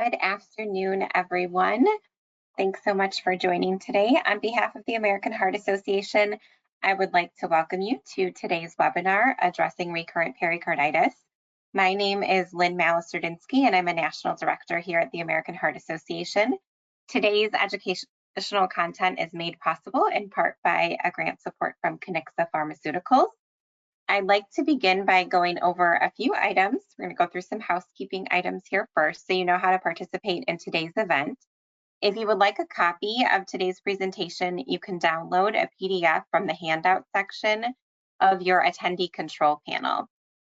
Good afternoon, everyone. Thanks so much for joining today. On behalf of the American Heart Association, I would like to welcome you to today's webinar, Addressing Recurrent Pericarditis. My name is Lynn Malisterdinsky, and I'm a National Director here at the American Heart Association. Today's educational content is made possible in part by a grant support from Kiniksa Pharmaceuticals. I'd like to begin by going over a few items. We're going to go through some housekeeping items here first so you know how to participate in today's event. If you would like a copy of today's presentation, you can download a PDF from the handout section of your attendee control panel.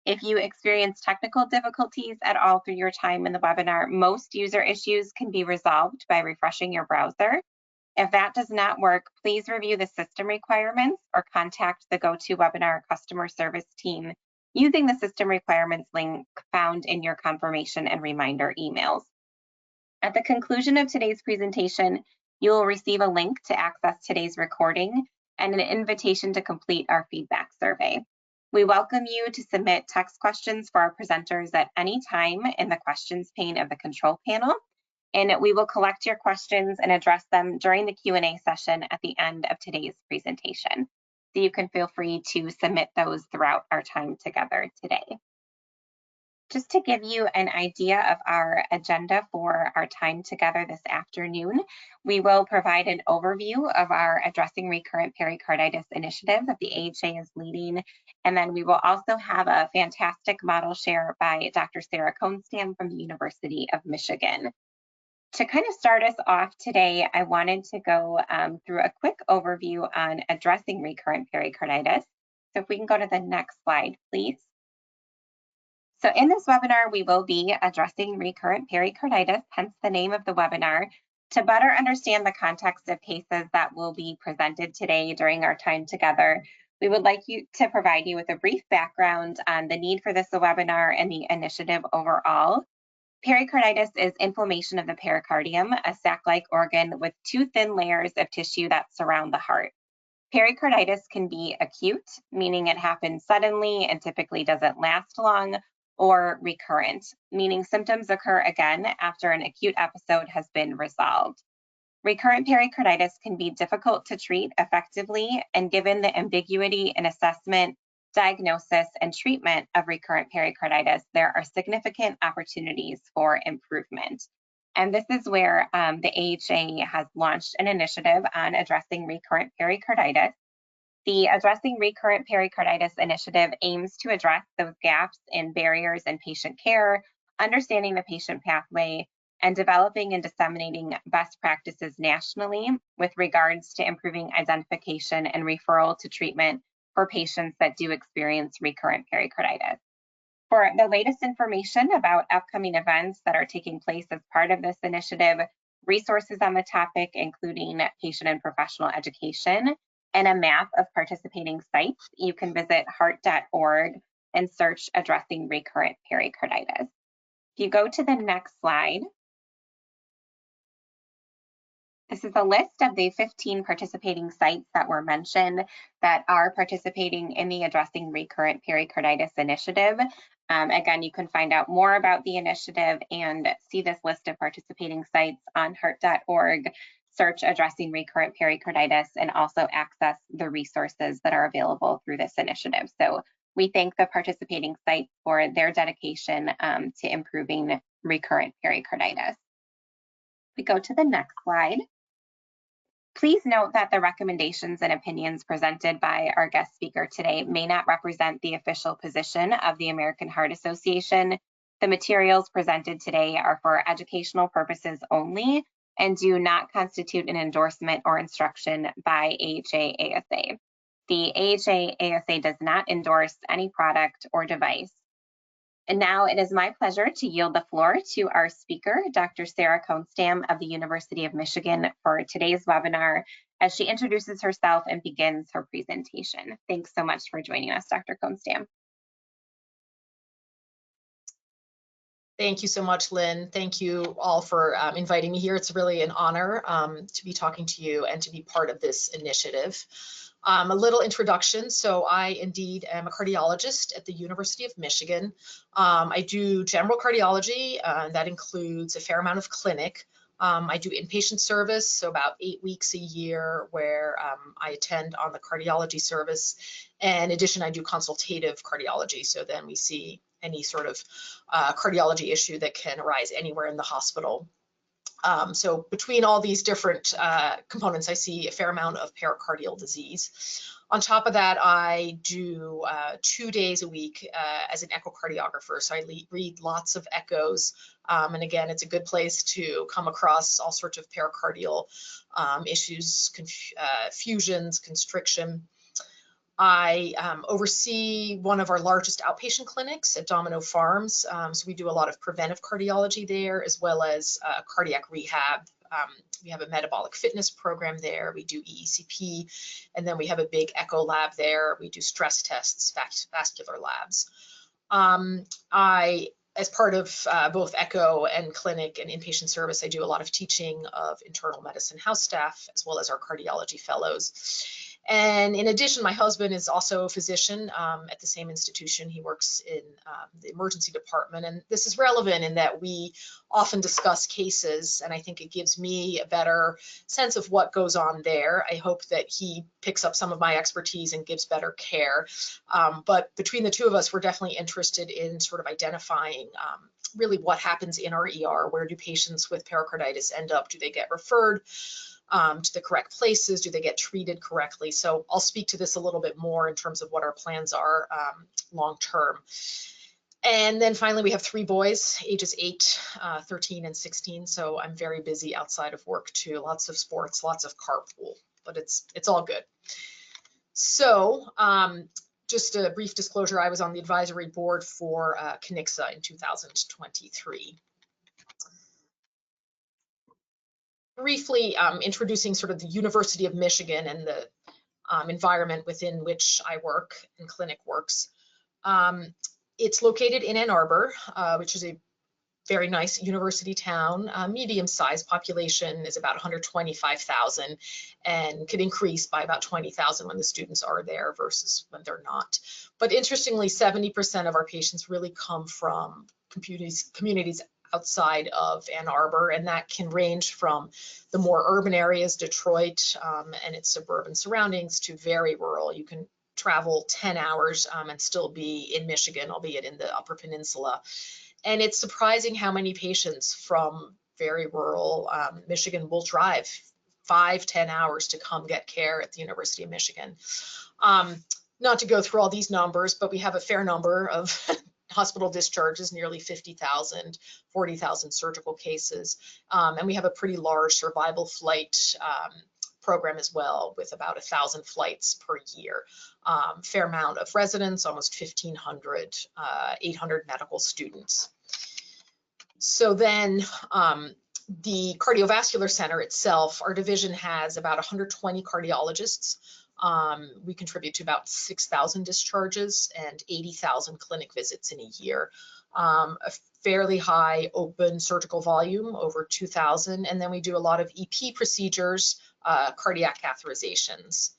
If you experience technical difficulties at all through your time in the webinar, most user issues can be resolved by refreshing your browser. If that does not work, please review the system requirements or contact the GoToWebinar customer service team using the system requirements link found in your confirmation and reminder emails. At the conclusion of today's presentation, you will receive a link to access today's recording and an invitation to complete our feedback survey. We welcome you to submit text questions for our presenters at any time in the questions pane of the control panel. And we will collect your questions and address them during the Q&A session at the end of today's presentation. So you can feel free to submit those throughout our time together today. Just to give you an idea of our agenda for our time together this afternoon, we will provide an overview of our Addressing Recurrent Pericarditis initiative that the AHA is leading. And then we will also have a fantastic model share by Dr. Sarah Kohnstamm from the University of Michigan. To kind of start us off today, I wanted to go through a quick overview on addressing recurrent pericarditis. So if we can go to the next slide, please. So in this webinar, we will be addressing recurrent pericarditis, hence the name of the webinar. To better understand the context of cases that will be presented today during our time together, we would like to provide you with a brief background on the need for this webinar and the initiative overall. Pericarditis is inflammation of the pericardium, a sac-like organ with two thin layers of tissue that surround the heart. Pericarditis can be acute, meaning it happens suddenly and typically doesn't last long, or recurrent, meaning symptoms occur again after an acute episode has been resolved. Recurrent pericarditis can be difficult to treat effectively, and given the ambiguity in assessment, diagnosis, and treatment of recurrent pericarditis, there are significant opportunities for improvement. And this is where the AHA has launched an initiative on addressing recurrent pericarditis. The Addressing Recurrent Pericarditis initiative aims to address those gaps in barriers in patient care, understanding the patient pathway, and developing and disseminating best practices nationally with regards to improving identification and referral to treatment for patients that do experience recurrent pericarditis. For the latest information about upcoming events that are taking place as part of this initiative, resources on the topic, including patient and professional education, and a map of participating sites, you can visit heart.org and search Addressing Recurrent Pericarditis. If you go to the next slide, this is a list of the 15 participating sites that were mentioned that are participating in the Addressing Recurrent Pericarditis initiative. Again, you can find out more about the initiative and see this list of participating sites on heart.org, search Addressing Recurrent Pericarditis, and also access the resources that are available through this initiative. So we thank the participating sites for their dedication to improving recurrent pericarditis. We go to the next slide. Please note that the recommendations and opinions presented by our guest speaker today may not represent the official position of the American Heart Association. The materials presented today are for educational purposes only and do not constitute an endorsement or instruction by AHA-ASA. The AHA-ASA does not endorse any product or device. And now it is my pleasure to yield the floor to our speaker, Dr. Sarah Kohnstamm of the University of Michigan, for today's webinar as she introduces herself and begins her presentation. Thanks so much for joining us, Dr. Kohnstamm. Thank you so much, Lynn. Thank you all for inviting me here. It's really an honor to be talking to you and to be part of this initiative. A little introduction. So I indeed am a cardiologist at the University of Michigan. I do general cardiology, that includes a fair amount of clinic. I do inpatient service, so about 8 weeks a year where I attend on the cardiology service. And in addition, I do consultative cardiology, so then we see any sort of cardiology issue that can arise anywhere in the hospital. So between all these different components, I see a fair amount of pericardial disease. On top of that, I do 2 days a week as an echocardiographer. So I read lots of echoes. And again, it's a good place to come across all sorts of pericardial issues, fusions, constriction. I oversee one of our largest outpatient clinics at Domino Farms. So we do a lot of preventive cardiology there, as well as cardiac rehab. We have a metabolic fitness program there. We do EECP, and then we have a big echo lab there. We do stress tests, vascular labs. As part of both echo and clinic and inpatient service, I do a lot of teaching of internal medicine house staff, as well as our cardiology fellows. And in addition, my husband is also a physician at the same institution. He works in the emergency department. And this is relevant in that we often discuss cases, and I think it gives me a better sense of what goes on there. I hope that he picks up some of my expertise and gives better care. But between the two of us, we're definitely interested in sort of identifying really what happens in our ER. Where do patients with pericarditis end up? Do they get referred to the correct places? Do they get treated correctly? So I'll speak to this a little bit more in terms of what our plans are long term. And then finally, we have 3 boys, ages 8, 13, and 16. So I'm very busy outside of work too. Lots of sports, lots of carpool, but it's all good. So just a brief disclosure, I was on the advisory board for Conixa in 2023. Briefly introducing sort of the University of Michigan and the environment within which I work and clinic works. It's located in Ann Arbor, which is a very nice university town. Medium-sized population is about 125,000 and could increase by about 20,000 when the students are there versus when they're not. But interestingly, 70% of our patients really come from communities outside of Ann Arbor, and that can range from the more urban areas, Detroit and its suburban surroundings, to very rural. You can travel 10 hours and still be in Michigan, albeit in the Upper Peninsula. And it's surprising how many patients from very rural Michigan will drive 5-10 hours to come get care at the University of Michigan. Not to go through all these numbers, but we have a fair number of hospital discharges, nearly 50,000, 40,000 surgical cases. And we have a pretty large survival flight program as well, with about 1,000 flights per year. Fair amount of residents, almost 1,500, 800 medical students. So then the cardiovascular center itself, our division has about 120 cardiologists. We contribute to about 6,000 discharges and 80,000 clinic visits in a year. A fairly high open surgical volume, over 2,000, and then we do a lot of EP procedures, cardiac catheterizations.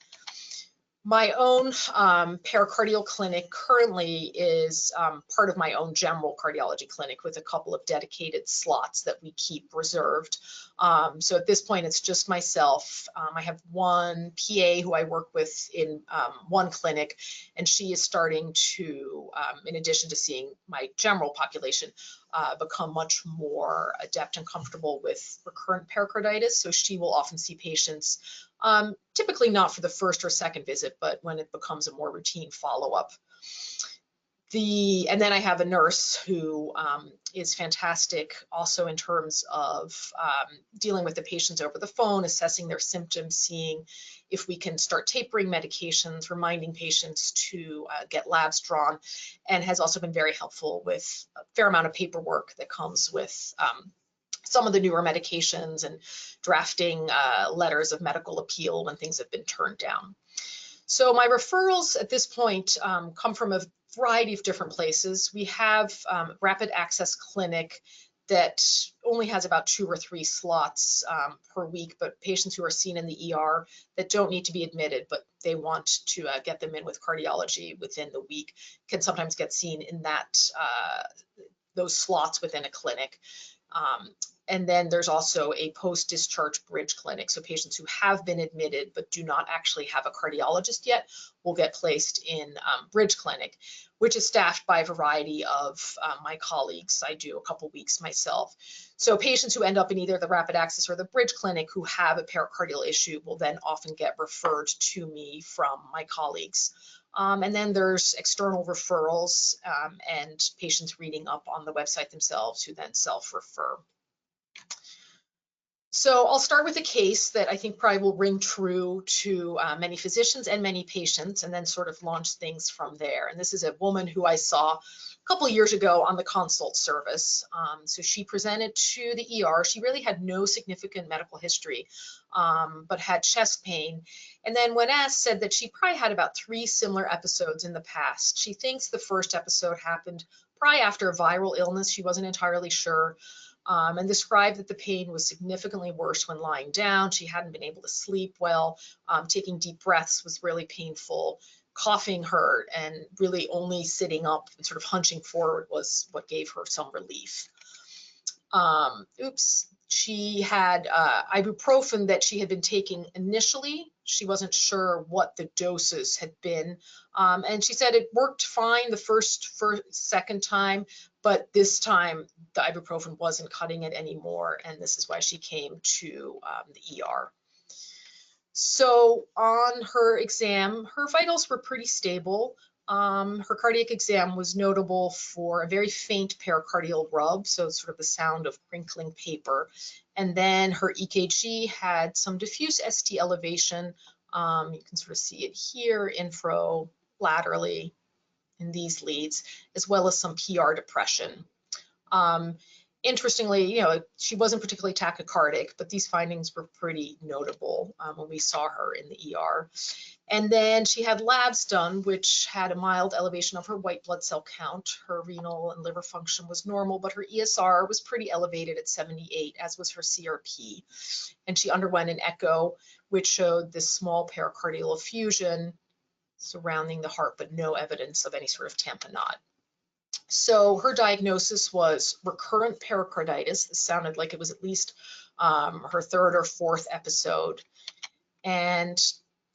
My own pericardial clinic currently is part of my own general cardiology clinic with a couple of dedicated slots that we keep reserved. So at this point, it's just myself. I have one PA who I work with in one clinic, and she is starting to, in addition to seeing my general population, become much more adept and comfortable with recurrent pericarditis. So she will often see patients, typically not for the first or second visit, but when it becomes a more routine follow-up. And then I have a nurse who is fantastic also in terms of dealing with the patients over the phone, assessing their symptoms, seeing if we can start tapering medications, reminding patients to get labs drawn, and has also been very helpful with a fair amount of paperwork that comes with some of the newer medications and drafting letters of medical appeal when things have been turned down. So my referrals at this point come from a variety of different places. We have rapid access clinic that only has about 2 or 3 slots per week, but patients who are seen in the ER that don't need to be admitted, but they want to get them in with cardiology within the week can sometimes get seen in that those slots within a clinic. And then there's also a post-discharge bridge clinic. So patients who have been admitted but do not actually have a cardiologist yet will get placed in bridge clinic, which is staffed by a variety of my colleagues. I do a couple weeks myself. So patients who end up in either the rapid access or the bridge clinic who have a pericardial issue will then often get referred to me from my colleagues. And then there's external referrals and patients reading up on the website themselves who then self-refer. So I'll start with a case that I think probably will ring true to many physicians and many patients, and then sort of launch things from there. And this is a woman who I saw a couple of years ago on the consult service. So she presented to the ER. She really had no significant medical history, but had chest pain. And then when asked, said that she probably had about 3 similar episodes in the past. She thinks the first episode happened probably after a viral illness. She wasn't entirely sure. And described that the pain was significantly worse when lying down. She hadn't been able to sleep well. Taking deep breaths was really painful. Coughing hurt, and really only sitting up and sort of hunching forward was what gave her some relief. She had ibuprofen that she had been taking initially. She wasn't sure what the doses had been. And she said it worked fine the second time, but this time the ibuprofen wasn't cutting it anymore. And this is why she came to the ER. So on her exam, her vitals were pretty stable. Her cardiac exam was notable for a very faint pericardial rub, so sort of the sound of crinkling paper. And then her EKG had some diffuse ST elevation. You can sort of see it here, infra, laterally in these leads, as well as some PR depression. Interestingly, she wasn't particularly tachycardic, but these findings were pretty notable when we saw her in the ER. And then she had labs done, which had a mild elevation of her white blood cell count. Her renal and liver function was normal, but her ESR was pretty elevated at 78, as was her CRP. And she underwent an echo, which showed this small pericardial effusion surrounding the heart, but no evidence of any sort of tamponade. So her diagnosis was recurrent pericarditis. This sounded like it was at least her 3rd or 4th episode. And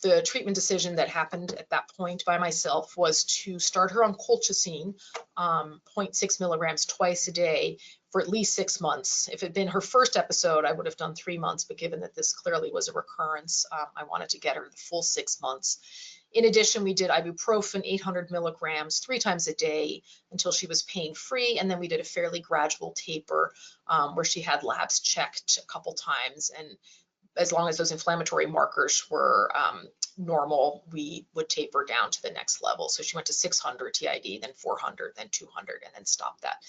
the treatment decision that happened at that point by myself was to start her on colchicine, 0.6 milligrams twice a day for at least 6 months. If it had been her first episode, I would have done 3 months, but given that this clearly was a recurrence, I wanted to get her the full 6 months. In addition, we did ibuprofen, 800 milligrams, 3 times a day until she was pain-free. And then we did a fairly gradual taper where she had labs checked a couple times. And as long as those inflammatory markers were normal, we would taper down to the next level. So she went to 600 TID, then 400, then 200, and then stopped that.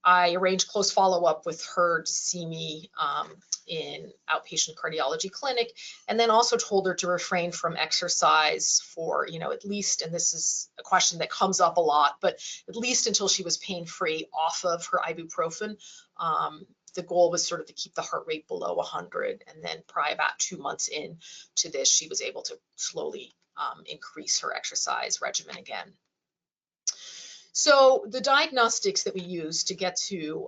I arranged close follow-up with her to see me in outpatient cardiology clinic, and then also told her to refrain from exercise for, at least, and this is a question that comes up a lot, but at least until she was pain-free off of her ibuprofen. The goal was sort of to keep the heart rate below 100, and then probably about 2 months into this, she was able to slowly increase her exercise regimen again. So the diagnostics that we use to get to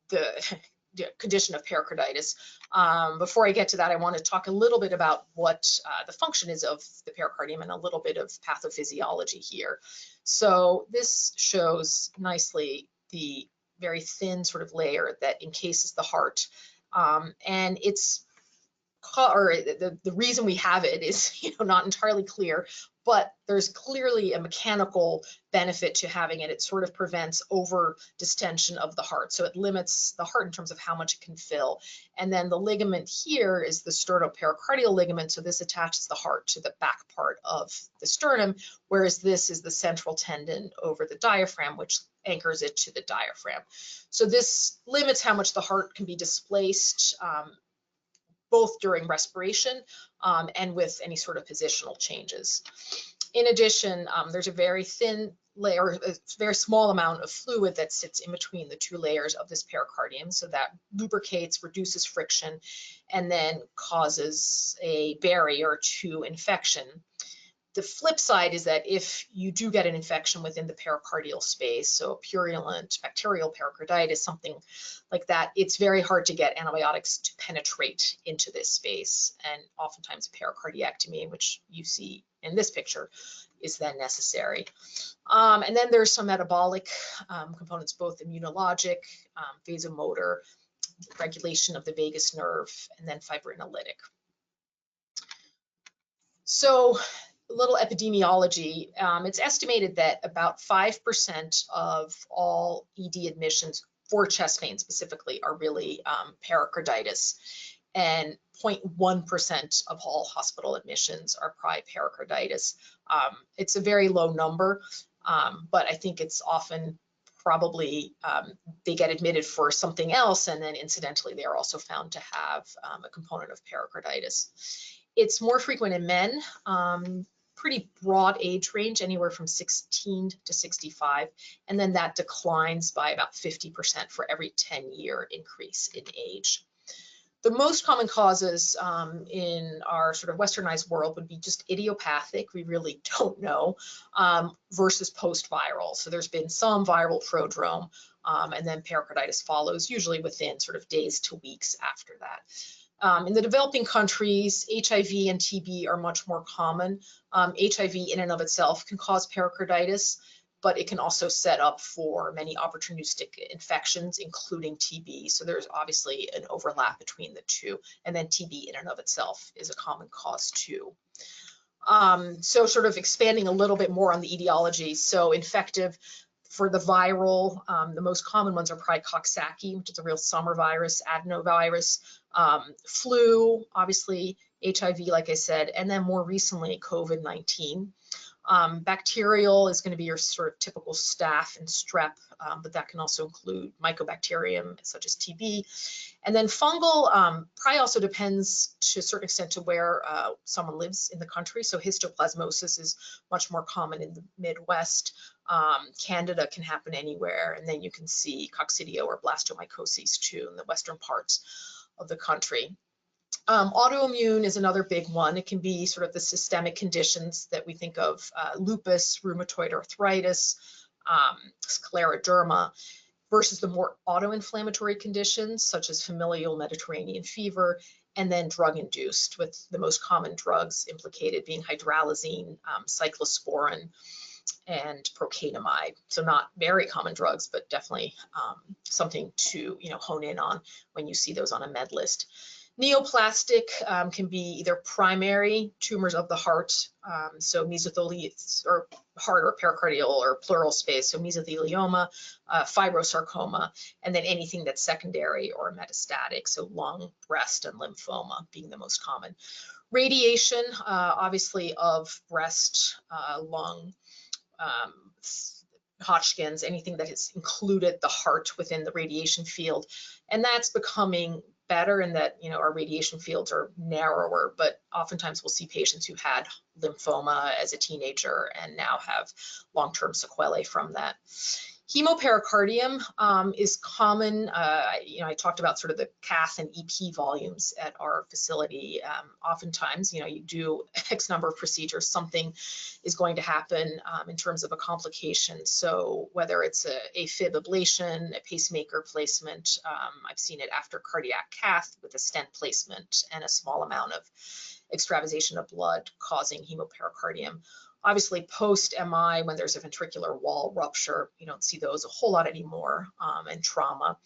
the condition of pericarditis, before I get to that, I want to talk a little bit about what the function is of the pericardium and a little bit of pathophysiology here. So this shows nicely the very thin sort of layer that encases the heart, and it's the reason we have it is not entirely clear, but there's clearly a mechanical benefit to having it. It sort of prevents over distension of the heart, so it limits the heart in terms of how much it can fill. And then the ligament here is the sternopericardial ligament, so this attaches the heart to the back part of the sternum, whereas this is the central tendon over the diaphragm, which anchors it to the diaphragm. So this limits how much the heart can be displaced, both during respiration and with any sort of positional changes. In addition, there's a very thin layer, a very small amount of fluid that sits in between the two layers of this pericardium. So that lubricates, reduces friction, and then causes a barrier to infection. The flip side is that if you do get an infection within the pericardial space, so a purulent bacterial pericarditis, something like that, it's very hard to get antibiotics to penetrate into this space. And oftentimes a pericardiectomy, which you see in this picture, is then necessary. And then there's some metabolic components, both immunologic, vasomotor, regulation of the vagus nerve, and then fibrinolytic. So a little epidemiology. It's estimated that about 5% of all ED admissions for chest pain specifically are really pericarditis, and 0.1% of all hospital admissions are pericarditis. It's a very low number, but I think it's often probably they get admitted for something else, and then incidentally they are also found to have a component of pericarditis. It's more frequent in men, pretty broad age range, anywhere from 16 to 65, and then that declines by about 50% for every 10-year increase in age. The most common causes in our sort of westernized world would be just idiopathic, we really don't know, versus post-viral. So there's been some viral prodrome, and then pericarditis follows, usually within sort of days to weeks after that. In the developing countries, HIV and TB are much more common. HIV in and of itself can cause pericarditis, but it can also set up for many opportunistic infections, including TB. So there's obviously an overlap between the two. And then TB in and of itself is a common cause too. So sort of expanding a little bit more on the etiology. So infective, for the viral, the most common ones are probably Coxsackie, which is a real summer virus, adenovirus, flu, obviously HIV, like I said, and then more recently COVID-19. Bacterial is going to be your sort of typical staph and strep, but that can also include mycobacterium such as TB. And then fungal probably also depends to a certain extent to where someone lives in the country. So histoplasmosis is much more common in the Midwest. Candida can happen anywhere, and then you can see coccidio or blastomycosis too in the western parts of the country. Autoimmune is another big one. It can be sort of the systemic conditions that we think of, lupus, rheumatoid arthritis, scleroderma, versus the more autoinflammatory conditions such as familial Mediterranean fever, and then drug-induced, with the most common drugs implicated being hydralazine, cyclosporin, and procainamide. So not very common drugs, but definitely something to hone in on when you see those on a med list. Neoplastic can be either primary tumors of the heart, so mesothelioma, or heart or pericardial or pleural space, so mesothelioma, fibrosarcoma, and then anything that's secondary or metastatic, so lung, breast, and lymphoma being the most common. Radiation, obviously, of breast, lung, Hodgkin's, anything that has included the heart within the radiation field, and that's becoming better in that our radiation fields are narrower, but oftentimes we'll see patients who had lymphoma as a teenager and now have long-term sequelae from that. Hemopericardium is common. I talked about sort of the cath and EP volumes at our facility. Oftentimes, you do X number of procedures, something is going to happen in terms of a complication. So whether it's a AFib ablation, a pacemaker placement, I've seen it after cardiac cath with a stent placement and a small amount of extravasation of blood causing hemopericardium. Obviously, post-MI, when there's a ventricular wall rupture, you don't see those a whole lot anymore, and trauma.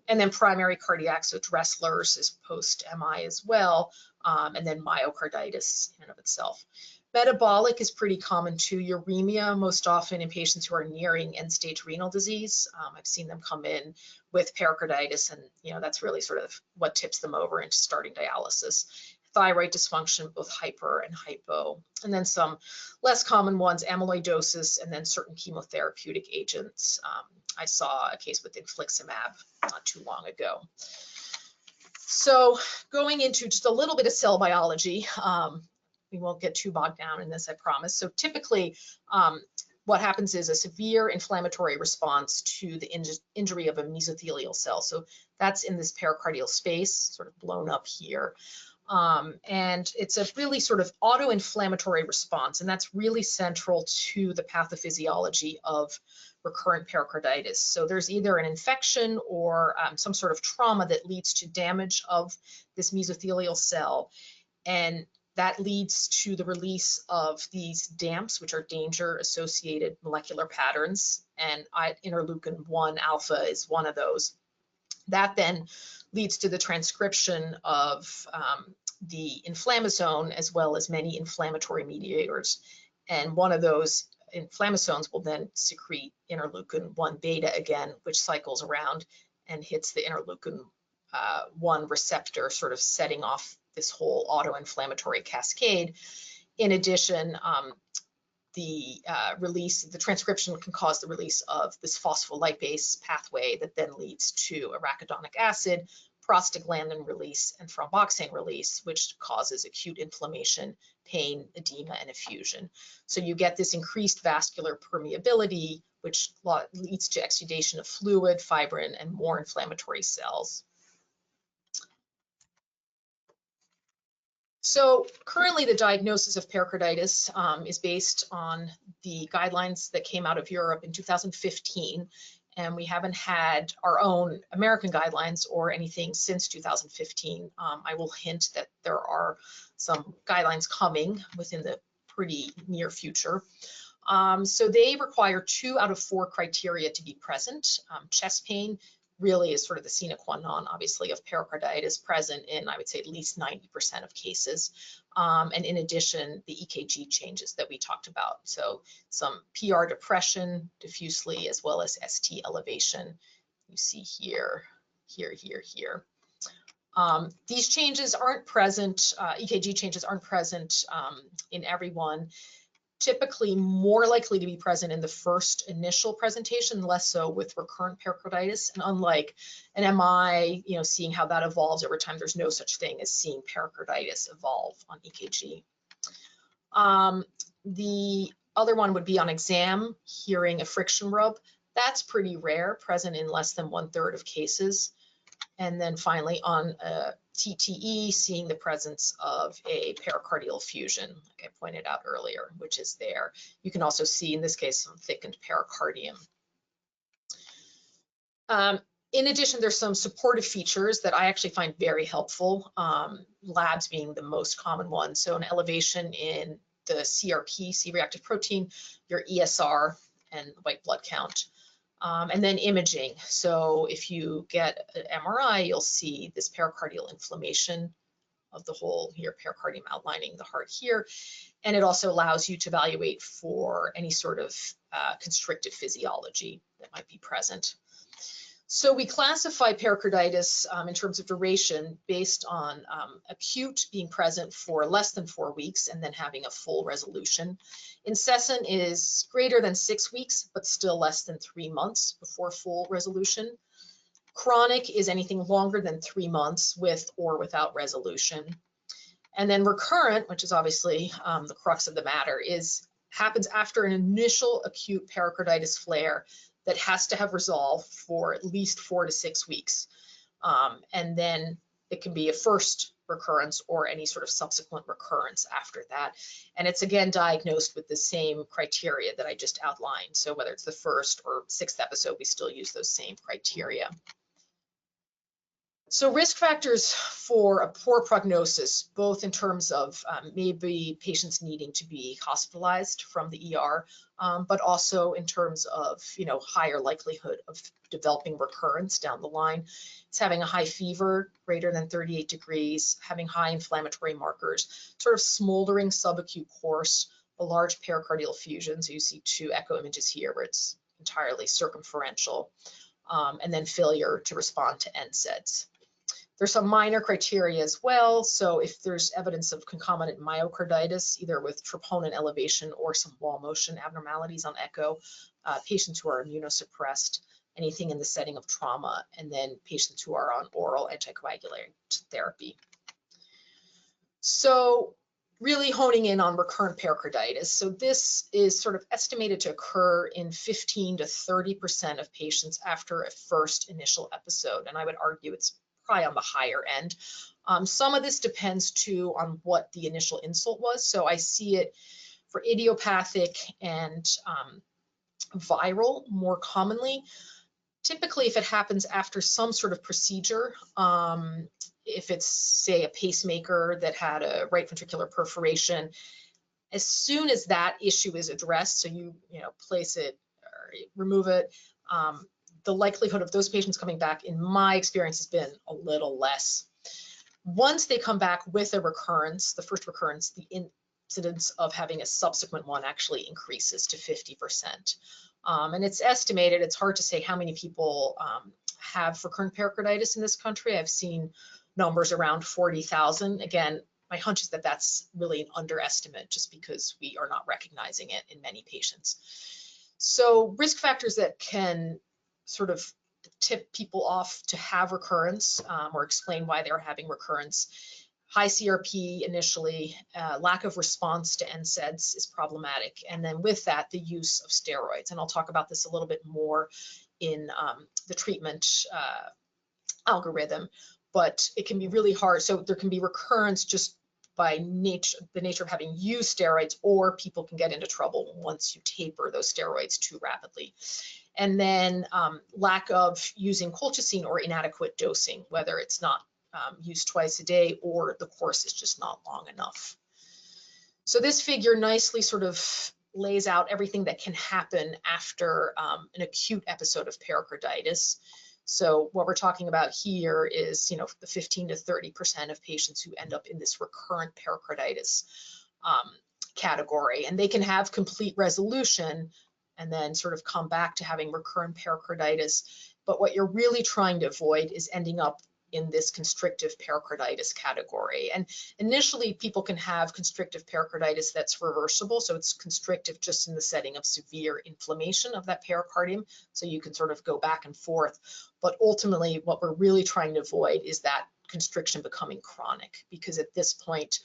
And then primary cardiac, so Dressler's is post-MI as well, and then myocarditis in and of itself. Metabolic is pretty common too. Uremia, most often in patients who are nearing end-stage renal disease. I've seen them come in with pericarditis, and that's really sort of what tips them over into starting dialysis. Thyroid dysfunction, both hyper and hypo, and then some less common ones, amyloidosis, and then certain chemotherapeutic agents. I saw a case with infliximab not too long ago. So going into just a little bit of cell biology, we won't get too bogged down in this, I promise. So typically, what happens is a severe inflammatory response to the injury of a mesothelial cell. So that's in this pericardial space, sort of blown up here. And it's a really sort of auto-inflammatory response, and that's really central to the pathophysiology of recurrent pericarditis. So there's either an infection or some sort of trauma that leads to damage of this mesothelial cell, and that leads to the release of these DAMPs, which are danger-associated molecular patterns, and interleukin-1 alpha is one of those. That then leads to the transcription of the inflammasome as well as many inflammatory mediators. And one of those inflammasomes will then secrete interleukin-1 beta again, which cycles around and hits the interleukin-1 receptor, sort of setting off this whole auto-inflammatory cascade. In addition, the transcription can cause the release of this phospholipase pathway that then leads to arachidonic acid, prostaglandin release, and thromboxane release, which causes acute inflammation, pain, edema, and effusion. So you get this increased vascular permeability, which leads to exudation of fluid, fibrin, and more inflammatory cells. So currently the diagnosis of pericarditis is based on the guidelines that came out of Europe in 2015, and we haven't had our own American guidelines or anything since 2015. I will hint that there are some guidelines coming within the pretty near future. So they require 2 out of 4 criteria to be present. Chest pain really is sort of the sine qua non, obviously, of pericarditis, present in, I would say, at least 90% of cases. And in addition, the EKG changes that we talked about. So some PR depression diffusely, as well as ST elevation. You see here, here. These changes aren't present, EKG changes aren't present in everyone. Typically more likely to be present in the first initial presentation, less so with recurrent pericarditis. And unlike an MI, seeing how that evolves over time, there's no such thing as seeing pericarditis evolve on EKG. The other one would be on exam, hearing a friction rub. That's pretty rare, present in less than 1/3 of cases. And then finally on TTE, seeing the presence of a pericardial effusion, like I pointed out earlier, which is there. You can also see, in this case, some thickened pericardium. In addition, there's some supportive features that I actually find very helpful, labs being the most common one. So an elevation in the CRP, C-reactive protein, your ESR, and white blood count. And then imaging. So if you get an MRI, you'll see this pericardial inflammation of the whole here, pericardium outlining the heart here. And it also allows you to evaluate for any sort of constrictive physiology that might be present. So we classify pericarditis in terms of duration based on acute being present for less than 4 weeks and then having a full resolution. Incessant is greater than 6 weeks, but still less than 3 months before full resolution. Chronic is anything longer than 3 months with or without resolution. And then recurrent, which is obviously the crux of the matter, happens after an initial acute pericarditis flare that has to have resolved for at least 4 to 6 weeks. And then it can be a first recurrence or any sort of subsequent recurrence after that. And it's again diagnosed with the same criteria that I just outlined. So whether it's the first or 6th episode, we still use those same criteria. So risk factors for a poor prognosis, both in terms of maybe patients needing to be hospitalized from the ER, but also in terms of higher likelihood of developing recurrence down the line. It's having a high fever, greater than 38 degrees, having high inflammatory markers, sort of smoldering subacute course, a large pericardial effusion. So you see 2 echo images here where it's entirely circumferential, and then failure to respond to NSAIDs. There's some minor criteria as well. So if there's evidence of concomitant myocarditis, either with troponin elevation or some wall motion abnormalities on echo, patients who are immunosuppressed, anything in the setting of trauma, and then patients who are on oral anticoagulating therapy. So really honing in on recurrent pericarditis. So this is sort of estimated to occur in 15 to 30% of patients after a first initial episode. And I would argue it's probably on the higher end. Some of this depends too on what the initial insult was. So I see it for idiopathic and viral more commonly. Typically, if it happens after some sort of procedure, if it's, say, a pacemaker that had a right ventricular perforation, as soon as that issue is addressed, so you place it or remove it, the likelihood of those patients coming back, in my experience, has been a little less. Once they come back with a recurrence, the first recurrence, the incidence of having a subsequent one actually increases to 50%. And it's estimated, it's hard to say how many people have recurrent pericarditis in this country. I've seen numbers around 40,000. Again, my hunch is that that's really an underestimate just because we are not recognizing it in many patients. So risk factors that can sort of tip people off to have recurrence or explain why they're having recurrence. High CRP initially, lack of response to NSAIDs is problematic. And then with that, the use of steroids. And I'll talk about this a little bit more in the treatment algorithm, but it can be really hard. So there can be recurrence just by the nature of having used steroids, or people can get into trouble once you taper those steroids too rapidly. And then lack of using colchicine or inadequate dosing, whether it's not used twice a day or the course is just not long enough. So this figure nicely sort of lays out everything that can happen after an acute episode of pericarditis. So what we're talking about here is, the 15 to 30% of patients who end up in this recurrent pericarditis category, and they can have complete resolution and then sort of come back to having recurrent pericarditis. But what you're really trying to avoid is ending up in this constrictive pericarditis category. And initially, people can have constrictive pericarditis that's reversible. So it's constrictive just in the setting of severe inflammation of that pericardium. So you can sort of go back and forth. But ultimately, what we're really trying to avoid is that constriction becoming chronic, because at this point,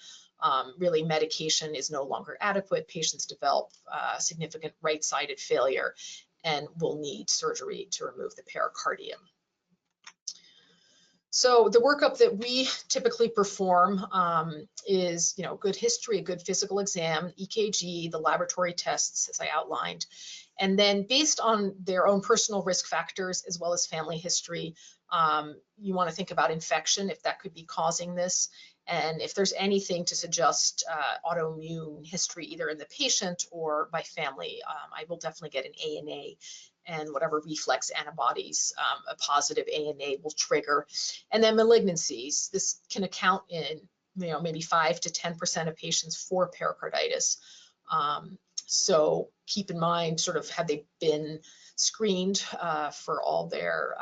really medication is no longer adequate. Patients develop significant right-sided failure and will need surgery to remove the pericardium. So the workup that we typically perform is, good history, a good physical exam, EKG, the laboratory tests, as I outlined. And then based on their own personal risk factors, as well as family history, you want to think about infection, if that could be causing this. And if there's anything to suggest autoimmune history, either in the patient or by family, I will definitely get an ANA, and whatever reflex antibodies a positive ANA will trigger. And then malignancies, this can account in maybe 5 to 10% of patients for pericarditis. So keep in mind, sort of, have they been screened for all their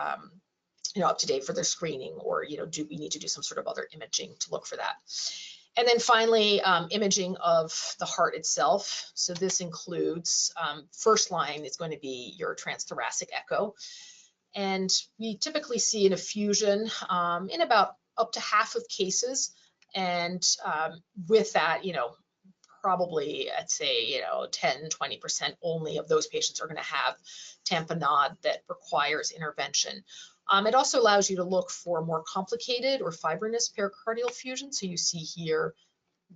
up to date for their screening, or do we need to do some sort of other imaging to look for that? And then finally, imaging of the heart itself. So this includes, first line is going to be your transthoracic echo. And we typically see an effusion in about up to half of cases. And with that, probably, I'd say, 10, 20% only of those patients are going to have tamponade that requires intervention. It also allows you to look for more complicated or fibrinous pericardial effusion. So you see here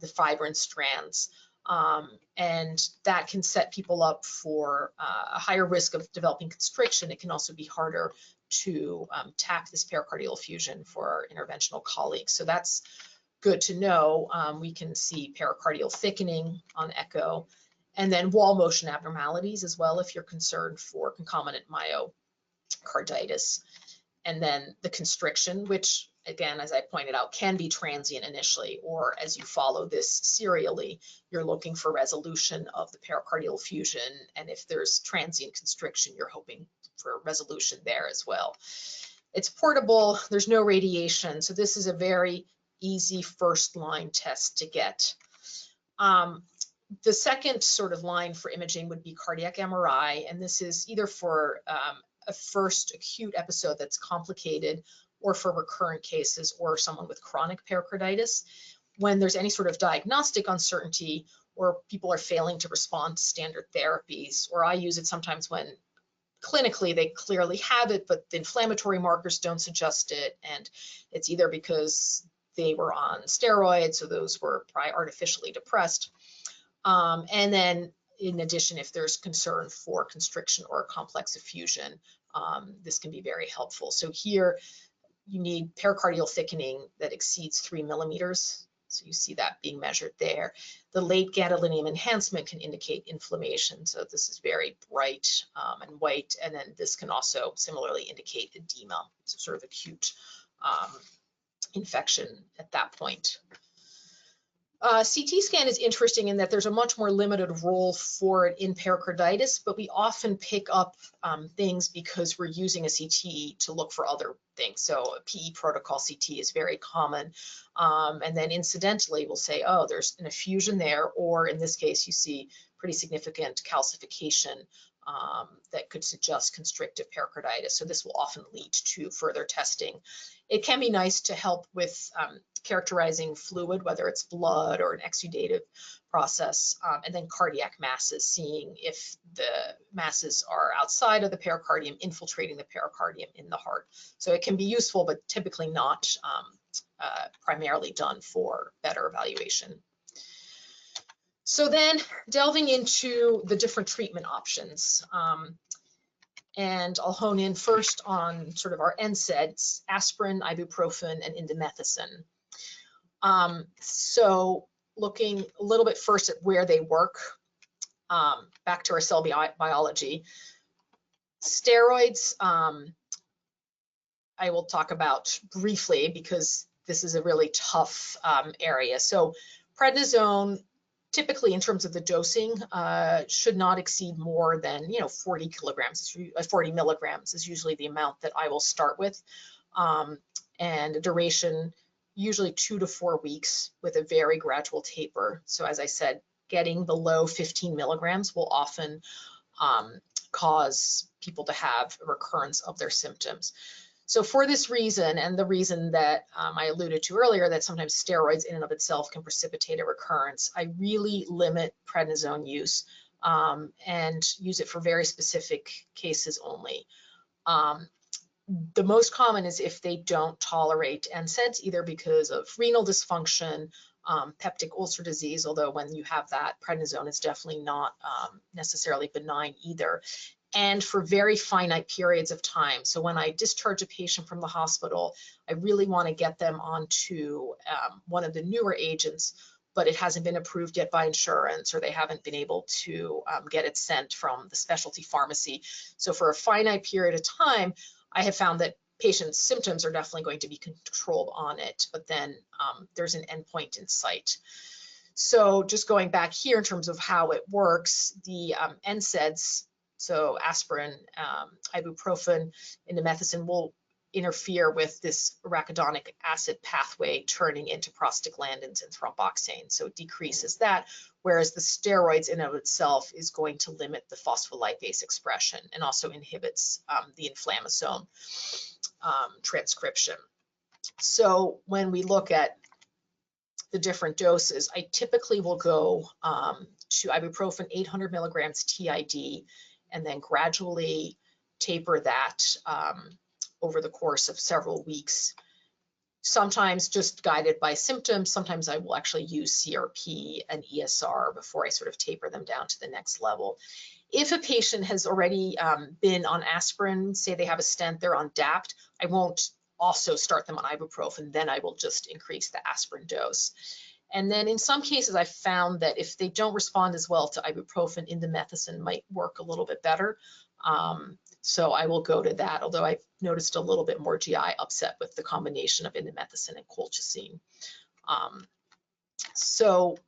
the fibrin strands, and that can set people up for a higher risk of developing constriction. It can also be harder to tap this pericardial effusion for our interventional colleagues. So that's good to know. We can see pericardial thickening on echo, and then wall motion abnormalities as well if you're concerned for concomitant myocarditis. And then the constriction, which again, as I pointed out, can be transient initially, or as you follow this serially, you're looking for resolution of the pericardial effusion. And if there's transient constriction, you're hoping for resolution there as well. It's portable, there's no radiation. So this is a very easy first line test to get. The second sort of line for imaging would be cardiac MRI. And this is either for a first acute episode that's complicated, or for recurrent cases, or someone with chronic pericarditis. when there's any sort of diagnostic uncertainty, or people are failing to respond to standard therapies, or I use it sometimes when clinically they clearly have it, but the inflammatory markers don't suggest it, and it's either because they were on steroids, so those were probably artificially depressed. And then in addition, if there's concern for constriction or complex effusion, this can be very helpful. So here you need pericardial thickening that exceeds 3 millimeters. So you see that being measured there. The late gadolinium enhancement can indicate inflammation. So this is very bright and white. And then this can also similarly indicate edema, so sort of acute infection at that point. CT scan is interesting in that there's a much more limited role for it in pericarditis, but we often pick up things because we're using a CT to look for other things. So a PE protocol CT is very common. And then incidentally, we'll say, oh, there's an effusion there, or in this case, you see pretty significant calcification that could suggest constrictive pericarditis. So this will often lead to further testing. It can be nice to help with characterizing fluid, whether it's blood or an exudative process, and then cardiac masses, seeing if the masses are outside of the pericardium, infiltrating the pericardium in the heart. So it can be useful, but typically not primarily done for better evaluation. So then delving into the different treatment options. And I'll hone in first on sort of our NSAIDs, aspirin, ibuprofen, and indomethacin. So looking a little bit first at where they work, back to our cell biology. Steroids, I will talk about briefly because this is a really tough area. So prednisone, typically in terms of the dosing, should not exceed more than 40 milligrams is usually the amount that I will start with, and a duration usually 2 to 4 weeks with a very gradual taper. So as I said, getting below 15 milligrams will often cause people to have a recurrence of their symptoms. So for this reason, and the reason that I alluded to earlier, that sometimes steroids in and of itself can precipitate a recurrence, I really limit prednisone use and use it for very specific cases only. The most common is if they don't tolerate NSAIDs, either because of renal dysfunction, peptic ulcer disease, although when you have that, prednisone is definitely not necessarily benign either, and for very finite periods of time. So when I discharge a patient from the hospital, I really want to get them onto one of the newer agents, but it hasn't been approved yet by insurance, or they haven't been able to get it sent from the specialty pharmacy. So for a finite period of time, I have found that patients' symptoms are definitely going to be controlled on it, but then there's an endpoint in sight. So just going back here in terms of how it works, the NSAIDs, so aspirin, ibuprofen, indomethacin, will interfere with this arachidonic acid pathway turning into prostaglandins and thromboxane. So it decreases that, whereas the steroids in and of itself is going to limit the phospholipase expression and also inhibits the inflammasome transcription. So when we look at the different doses, I typically will go to ibuprofen 800 milligrams TID, and then gradually taper that over the course of several weeks. Sometimes just guided by symptoms, sometimes I will actually use CRP and ESR before I sort of taper them down to the next level. If a patient has already been on aspirin, say they have a stent, they're on DAPT, I won't also start them on ibuprofen, then I will just increase the aspirin dose. And then in some cases, I've found that if they don't respond as well to ibuprofen, indomethacin might work a little bit better. So I will go to that, although I've noticed a little bit more GI upset with the combination of indomethacin and colchicine. So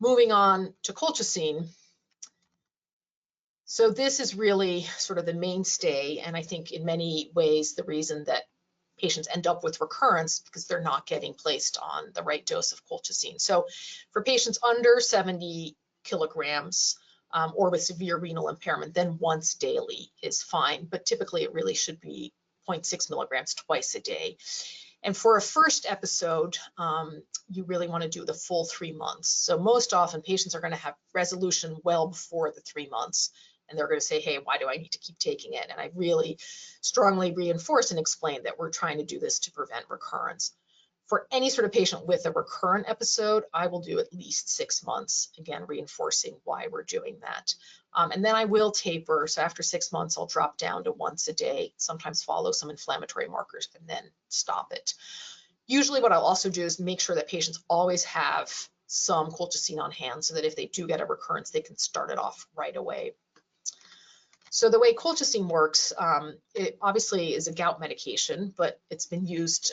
moving on to colchicine. So this is really sort of the mainstay, and I think in many ways the reason that patients end up with recurrence because they're not getting placed on the right dose of colchicine. So for patients under 70 kilograms or with severe renal impairment, then once daily is fine, but typically it really should be 0.6 milligrams twice a day. And for a first episode, you really want to do the full 3 months. So most often patients are going to have resolution well before the 3 months, and they're going to say, hey, why do I need to keep taking it? And I really strongly reinforce and explain that we're trying to do this to prevent recurrence. For any sort of patient with a recurrent episode, I will do at least 6 months, again, reinforcing why we're doing that. And then I will taper. So after 6 months, I'll drop down to once a day, sometimes follow some inflammatory markers, and then stop it. Usually what I'll also do is make sure that patients always have some colchicine on hand so that if they do get a recurrence, they can start it off right away. So the way colchicine works, it obviously is a gout medication, but it's been used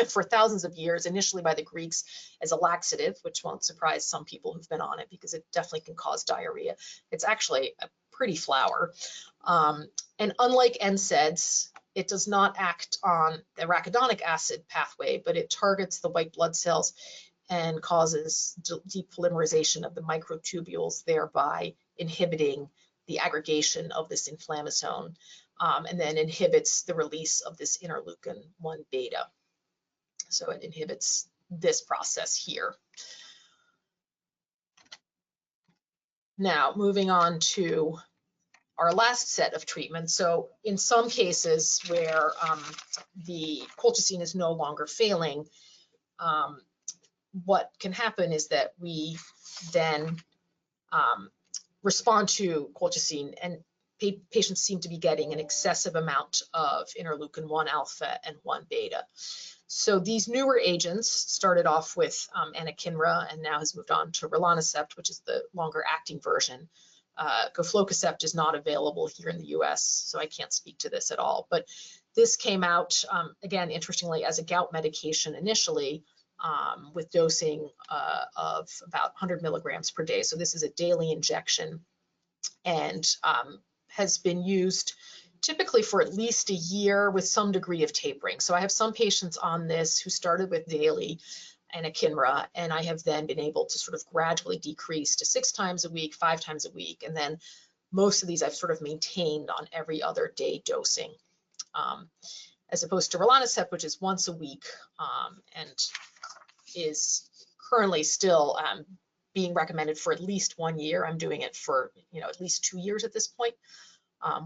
for thousands of years, initially by the Greeks as a laxative, which won't surprise some people who've been on it because it definitely can cause diarrhea. It's actually a pretty flower. And unlike NSAIDs, it does not act on the arachidonic acid pathway, but it targets the white blood cells and causes depolymerization of the microtubules, thereby inhibiting the aggregation of this inflammasome, and then inhibits the release of this interleukin-1 beta. So it inhibits this process here. Now, moving on to our last set of treatments. So in some cases where the colchicine is no longer failing, what can happen is that we then respond to colchicine, and patients seem to be getting an excessive amount of interleukin-1 alpha and 1 beta. So these newer agents started off with anakinra and now has moved on to rilonacept, which is the longer acting version. Geflocacept is not available here in the US, so I can't speak to this at all. But this came out, again, interestingly, as a gout medication initially, with dosing of about 100 milligrams per day. So this is a daily injection, and has been used typically for at least a year with some degree of tapering. So I have some patients on this who started with daily anakinra, and I have then been able to sort of gradually decrease to 6 times a week, 5 times a week, and then most of these I've sort of maintained on every other day dosing, as opposed to rilonacept, which is once a week, and is currently still being recommended for at least 1 year. I'm doing it for at least 2 years at this point,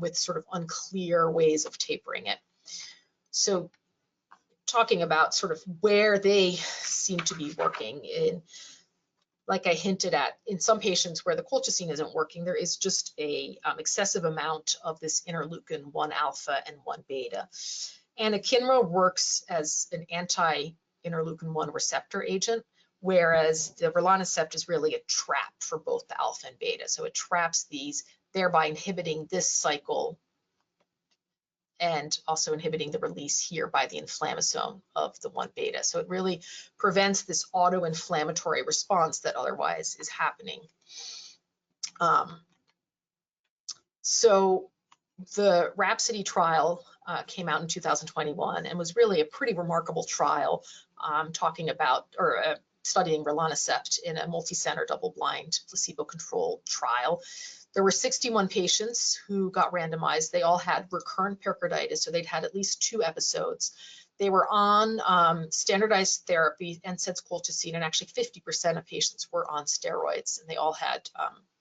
with sort of unclear ways of tapering it. So talking about sort of where they seem to be working in, like I hinted at, in some patients where the colchicine isn't working, there is just a excessive amount of this interleukin-1 alpha and 1 beta. Anakinra works as an anti-interleukin-1 receptor agent, whereas the rilonacept is really a trap for both the alpha and beta. So it traps these, thereby inhibiting this cycle and also inhibiting the release here by the inflammasome of the 1 beta. So it really prevents this auto-inflammatory response that otherwise is happening. So the Rhapsody trial came out in 2021 and was really a pretty remarkable trial, talking about studying rilonacept in a multi-center double-blind placebo-controlled trial. There were 61 patients who got randomized. They all had recurrent pericarditis, so they'd had at least 2 episodes. They were on standardized therapy, NSAIDs, colchicine, and actually 50% of patients were on steroids, and they all had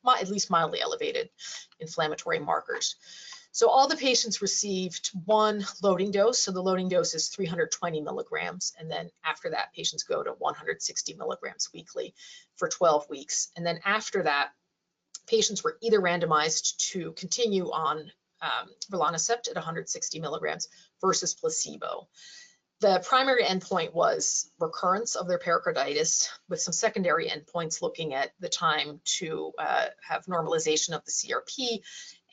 at least mildly elevated inflammatory markers. So all the patients received 1 loading dose. So the loading dose is 320 milligrams. And then after that, patients go to 160 milligrams weekly for 12 weeks. And then after that, patients were either randomized to continue on rilonacept at 160 milligrams versus placebo. The primary endpoint was recurrence of their pericarditis, with some secondary endpoints looking at the time to have normalization of the CRP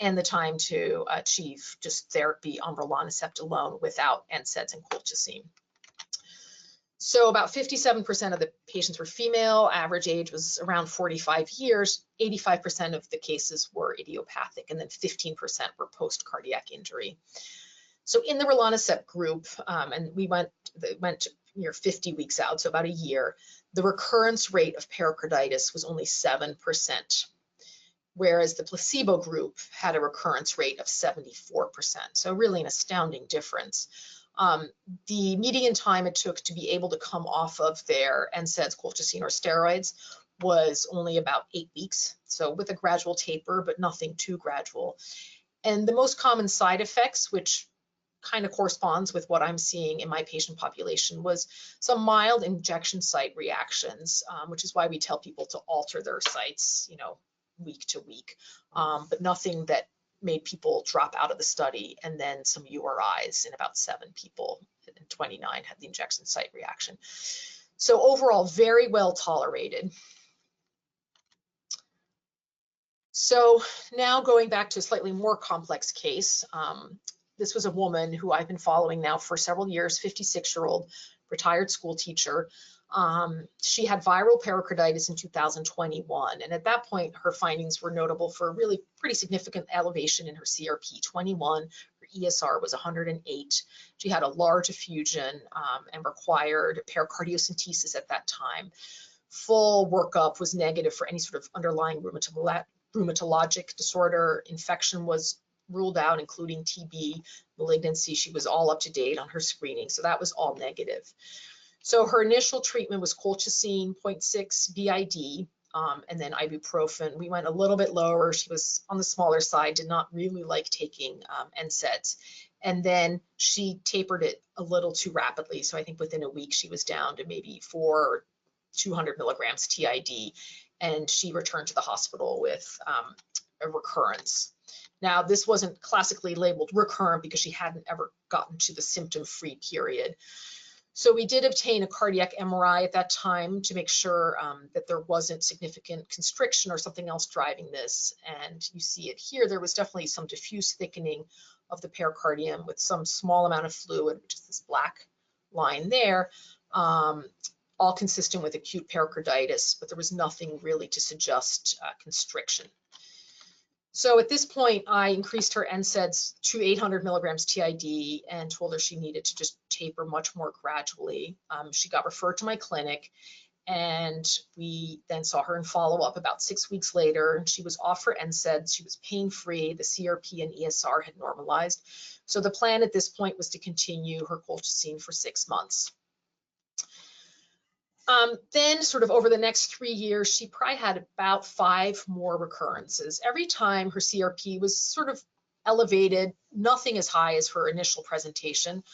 and the time to achieve just therapy on rilonacept alone without NSAIDs and colchicine. So about 57% of the patients were female, average age was around 45 years, 85% of the cases were idiopathic, and then 15% were post-cardiac injury. So in the rilonacept group, and we went near 50 weeks out, so about a year, the recurrence rate of pericarditis was only 7%, whereas the placebo group had a recurrence rate of 74%. So really an astounding difference. The median time it took to be able to come off of their NSAIDs, colchicine, or steroids was only about 8 weeks. So with a gradual taper, but nothing too gradual. And the most common side effects, which kind of corresponds with what I'm seeing in my patient population, was some mild injection site reactions, which is why we tell people to alter their sites, week to week, but nothing that made people drop out of the study, and then some URIs in about 7 people, and 29 had the injection site reaction. So overall, very well tolerated. So now going back to a slightly more complex case, this was a woman who I've been following now for several years, 56-year-old retired school teacher. She had viral pericarditis in 2021, and at that point, her findings were notable for a really pretty significant elevation in her CRP 21. Her ESR was 108. She had a large effusion and required pericardiocentesis at that time. Full workup was negative for any sort of underlying rheumatologic disorder. Infection was ruled out, including TB, malignancy. She was all up to date on her screening, so that was all negative. So her initial treatment was colchicine 0.6 BID, and then ibuprofen. We went a little bit lower. She was on the smaller side, did not really like taking NSAIDs. And then she tapered it a little too rapidly. So I think within a week, she was down to maybe 400 or 200 milligrams TID, and she returned to the hospital with a recurrence. Now, this wasn't classically labeled recurrent because she hadn't ever gotten to the symptom-free period. So we did obtain a cardiac MRI at that time to make sure that there wasn't significant constriction or something else driving this. And you see it here. There was definitely some diffuse thickening of the pericardium with some small amount of fluid, which is this black line there, all consistent with acute pericarditis, but there was nothing really to suggest constriction. So at this point, I increased her NSAIDs to 800 milligrams TID and told her she needed to just taper much more gradually. She got referred to my clinic, and we then saw her in follow-up about 6 weeks later. She was off her NSAIDs. She was pain-free. The CRP and ESR had normalized. So the plan at this point was to continue her colchicine for 6 months. Then sort of over the next 3 years, she probably had about 5 more recurrences. Every time her CRP was sort of elevated, nothing as high as her initial presentation.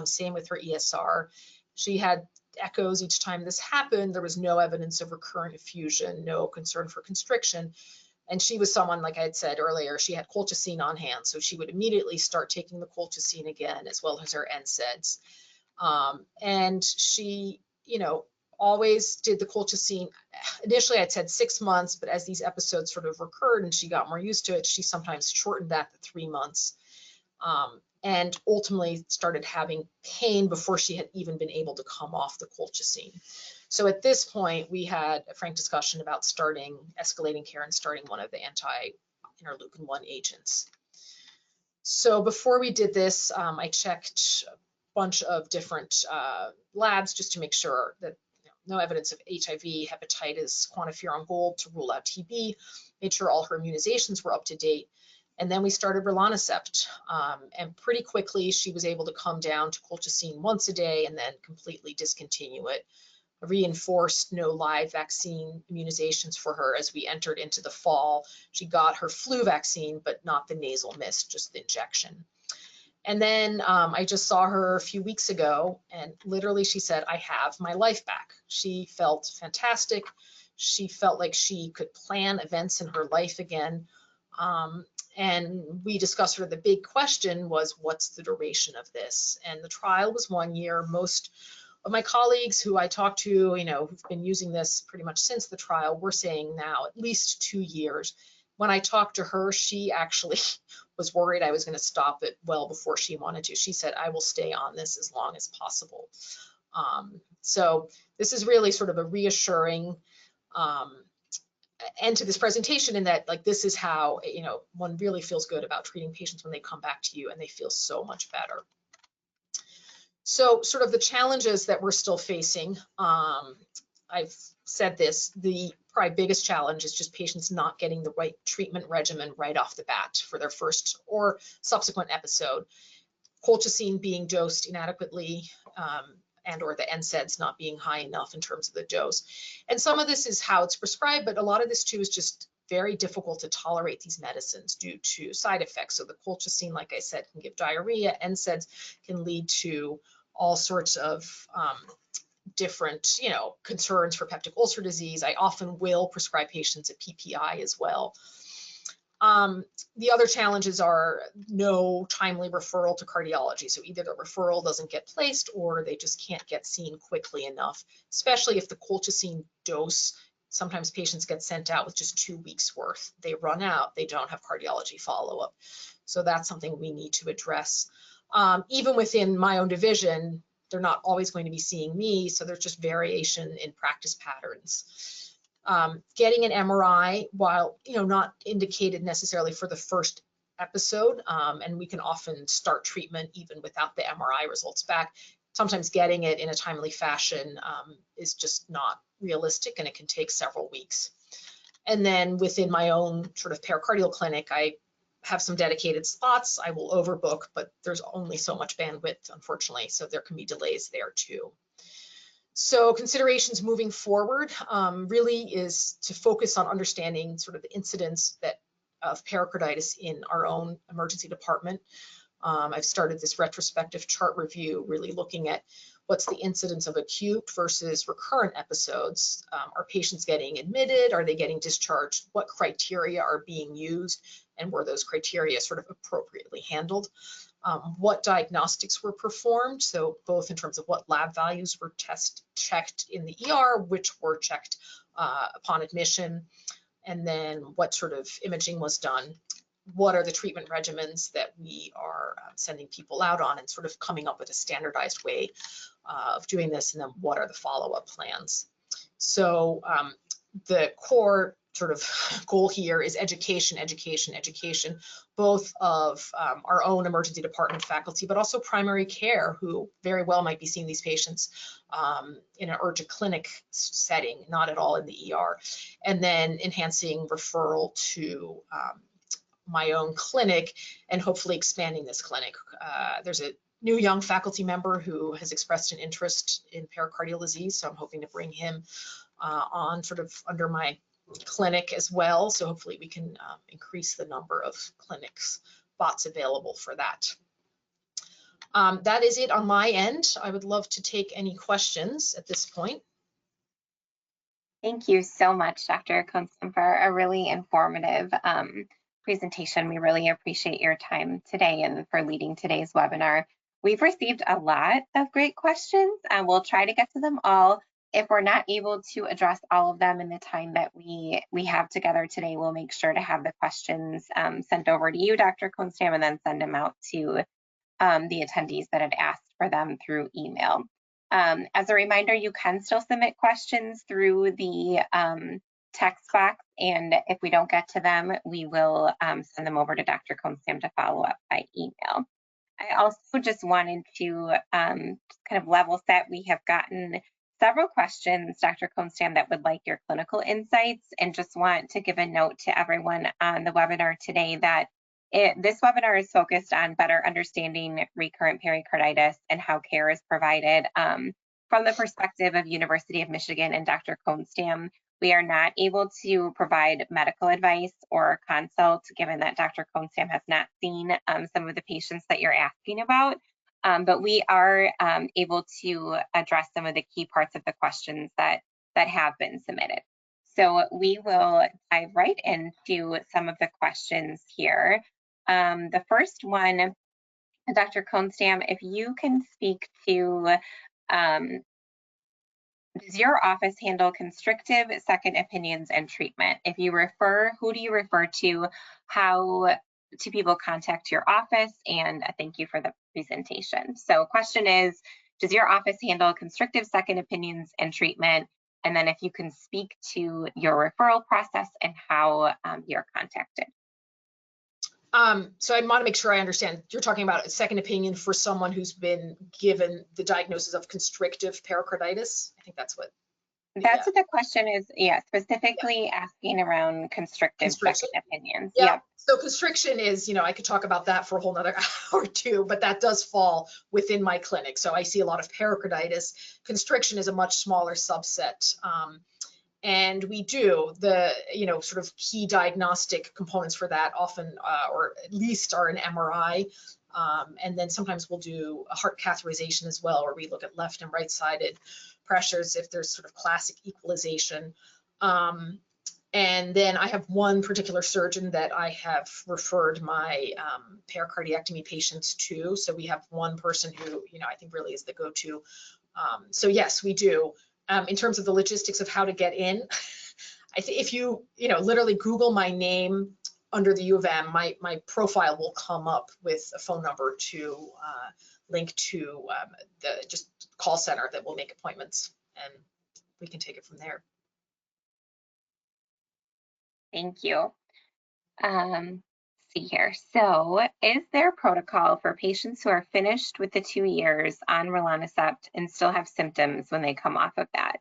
Same with her ESR. She had echoes each time this happened. There was no evidence of recurrent effusion, no concern for constriction. And she was someone, like I had said earlier, she had colchicine on hand. So she would immediately start taking the colchicine again, as well as her NSAIDs. And she, always did the colchicine. Initially, I'd said 6 months, but as these episodes sort of recurred and she got more used to it, she sometimes shortened that to 3 months, and ultimately started having pain before she had even been able to come off the colchicine. So at this point, we had a frank discussion about escalating care and starting one of the anti-interleukin-1 agents. So before we did this, I checked a bunch of different labs just to make sure that no evidence of HIV, hepatitis, quantiferon gold to rule out TB, made sure all her immunizations were up to date. And then we started rilonacept. And pretty quickly, she was able to come down to colchicine once a day and then completely discontinue it. I reinforced no live vaccine immunizations for her as we entered into the fall. She got her flu vaccine, but not the nasal mist, just the injection. And then I just saw her a few weeks ago, and literally she said, I have my life back. She felt fantastic. She felt like she could plan events in her life again. And we discussed sort of the big question was, what's the duration of this? And the trial was 1 year. Most of my colleagues who I talked to, who've been using this pretty much since the trial, we're saying now at least 2 years. When I talked to her, she actually was worried I was going to stop it well before she wanted to. She said, I will stay on this as long as possible. So this is really sort of a reassuring end to this presentation, in that this is how one really feels good about treating patients when they come back to you and they feel so much better. So sort of the challenges that we're still facing, I've said this, the probably biggest challenge is just patients not getting the right treatment regimen right off the bat for their first or subsequent episode. colchicine being dosed inadequately, and or the NSAIDs not being high enough in terms of the dose. And some of this is how it's prescribed, but a lot of this too is just very difficult to tolerate these medicines due to side effects. So the colchicine, like I said, can give diarrhea. NSAIDs can lead to all sorts of different, concerns for peptic ulcer disease. I often will prescribe patients a PPI as well. The other challenges are no timely referral to cardiology. So either the referral doesn't get placed or they just can't get seen quickly enough, especially if the colchicine dose, sometimes patients get sent out with just 2 weeks worth. They run out, they don't have cardiology follow-up. So that's something we need to address. Even within my own division, they're not always going to be seeing me, so there's just variation in practice patterns. Getting an MRI, while not indicated necessarily for the first episode, and we can often start treatment even without the MRI results back, sometimes getting it in a timely fashion is just not realistic, and it can take several weeks. And then within my own sort of pericardial clinic, I have some dedicated slots. I will overbook, but there's only so much bandwidth, unfortunately, so there can be delays there too. So considerations moving forward really is to focus on understanding sort of the incidence of pericarditis in our own emergency department. I've started this retrospective chart review, really looking at what's the incidence of acute versus recurrent episodes. Are patients getting admitted? Are they getting discharged? What criteria are being used? And were those criteria sort of appropriately handled? What diagnostics were performed, so both in terms of what lab values were checked in the ER, which were checked upon admission, and then what sort of imaging was done. What are the treatment regimens that we are sending people out on, and sort of coming up with a standardized way of doing this, and then what are the follow-up plans. So the core sort of goal here is education, both of our own emergency department faculty, but also primary care, who very well might be seeing these patients in an urgent clinic setting, not at all in the ER. And then enhancing referral to my own clinic, and hopefully expanding this clinic. There's a new young faculty member who has expressed an interest in pericardial disease, so I'm hoping to bring him on sort of under my clinic as well. So hopefully we can increase the number of clinics spots available for that. That is it on my end. I would love to take any questions at this point. Thank you so much, Dr. Kohnstamm, for a really informative presentation. We really appreciate your time today and for leading today's webinar. We've received a lot of great questions, and we'll try to get to them all. If we're not able to address all of them in the time that we have together today, we'll make sure to have the questions sent over to you, Dr. Kohnstamm, and then send them out to the attendees that had asked for them through email. As a reminder, you can still submit questions through the text box, and if we don't get to them, we will send them over to Dr. Kohnstamm to follow up by email. I also just wanted to kind of level set. We have gotten several questions, Dr. Kohnstamm, that would like your clinical insights, and just want to give a note to everyone on the webinar today that this webinar is focused on better understanding recurrent pericarditis and how care is provided from the perspective of University of Michigan and Dr. Kohnstamm. We are not able to provide medical advice or consult, given that Dr. Kohnstamm has not seen some of the patients that you're asking about. But we are able to address some of the key parts of the questions that have been submitted. So we will dive right into some of the questions here. The first one, Dr. Kohnstamm, if you can speak to, does your office handle constrictive second opinions and treatment? If you refer, who do you refer to? How do people contact your office? And thank you for the presentation. So question is, does your office handle constrictive second opinions and treatment? And then if you can speak to your referral process and how you're contacted. So I want to make sure I understand. You're talking about a second opinion for someone who's been given the diagnosis of constrictive pericarditis. I think that's what. That's what the question is, yeah, specifically asking around constrictive Constriction. second opinions. Yeah. Yep. So constriction is, I could talk about that for a whole nother hour or two, but that does fall within my clinic. So I see a lot of pericarditis. Constriction is a much smaller subset. And we do the, sort of key diagnostic components for that often, or at least are an MRI. And then sometimes we'll do a heart catheterization as well, where we look at left and right sided pressures if there's sort of classic equalization. And then I have one particular surgeon that I have referred my pericardiectomy patients to. So we have one person who, I think really is the go-to. So yes, we do. In terms of the logistics of how to get in, I think if you, literally Google my name under the U of M, my profile will come up with a phone number to link to the just call center that will make appointments, and we can take it from there. Thank you. See here. So is there a protocol for patients who are finished with the 2 years on rilonacept and still have symptoms when they come off of that?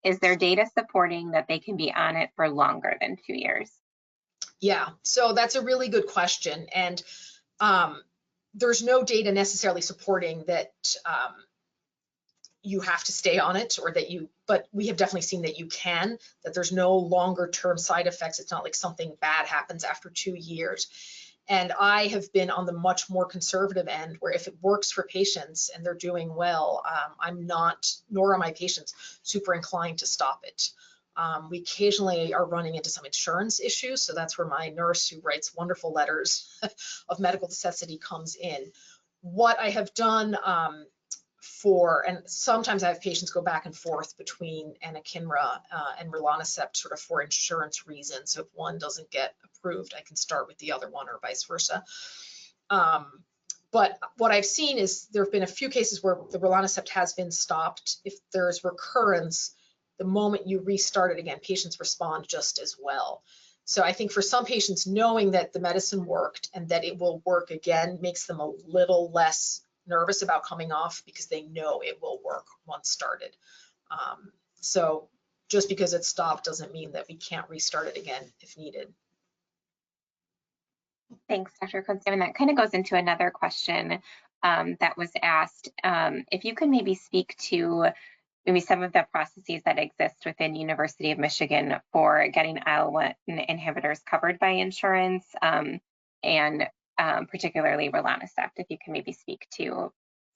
Is there data supporting that they can be on it for longer than 2 years? Yeah, so that's a really good question. And there's no data necessarily supporting that you have to stay on it, or that but we have definitely seen that you can, that there's no longer term side effects. It's not like something bad happens after 2 years. And I have been on the much more conservative end, where if it works for patients and they're doing well, I'm not, nor are my patients, super inclined to stop it. We occasionally are running into some insurance issues. So that's where my nurse, who writes wonderful letters of medical necessity, comes in. What I have done and sometimes I have patients go back and forth between anakinra and rilonacept sort of for insurance reasons. So if one doesn't get approved, I can start with the other one, or vice versa. But what I've seen is there have been a few cases where the rilonacept has been stopped. If there's recurrence, the moment you restart it again, patients respond just as well. So I think for some patients, knowing that the medicine worked and that it will work again makes them a little less nervous about coming off, because they know it will work once started. So just because it's stopped doesn't mean that we can't restart it again if needed. Thanks, Dr. Kohnstamm. And that kind of goes into another question that was asked. If you could maybe speak to maybe some of the processes that exist within University of Michigan for getting IL-1 inhibitors covered by insurance, and particularly rilonacept, if you can maybe speak to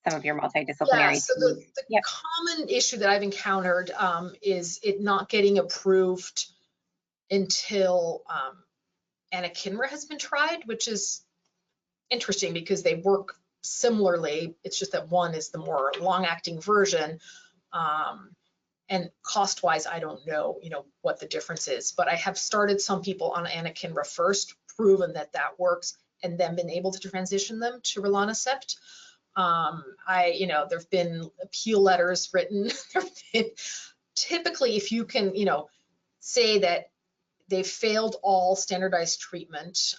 some of your multidisciplinary teams. So the common issue that I've encountered is it not getting approved until anakinra has been tried, which is interesting because they work similarly. It's just that one is the more long-acting version. And cost-wise, I don't know, what the difference is. But I have started some people on anakinra first, proven that that works, and then been able to transition them to rilonacept. There've been appeal letters written. Typically, if you can, say that they've failed all standardized treatment,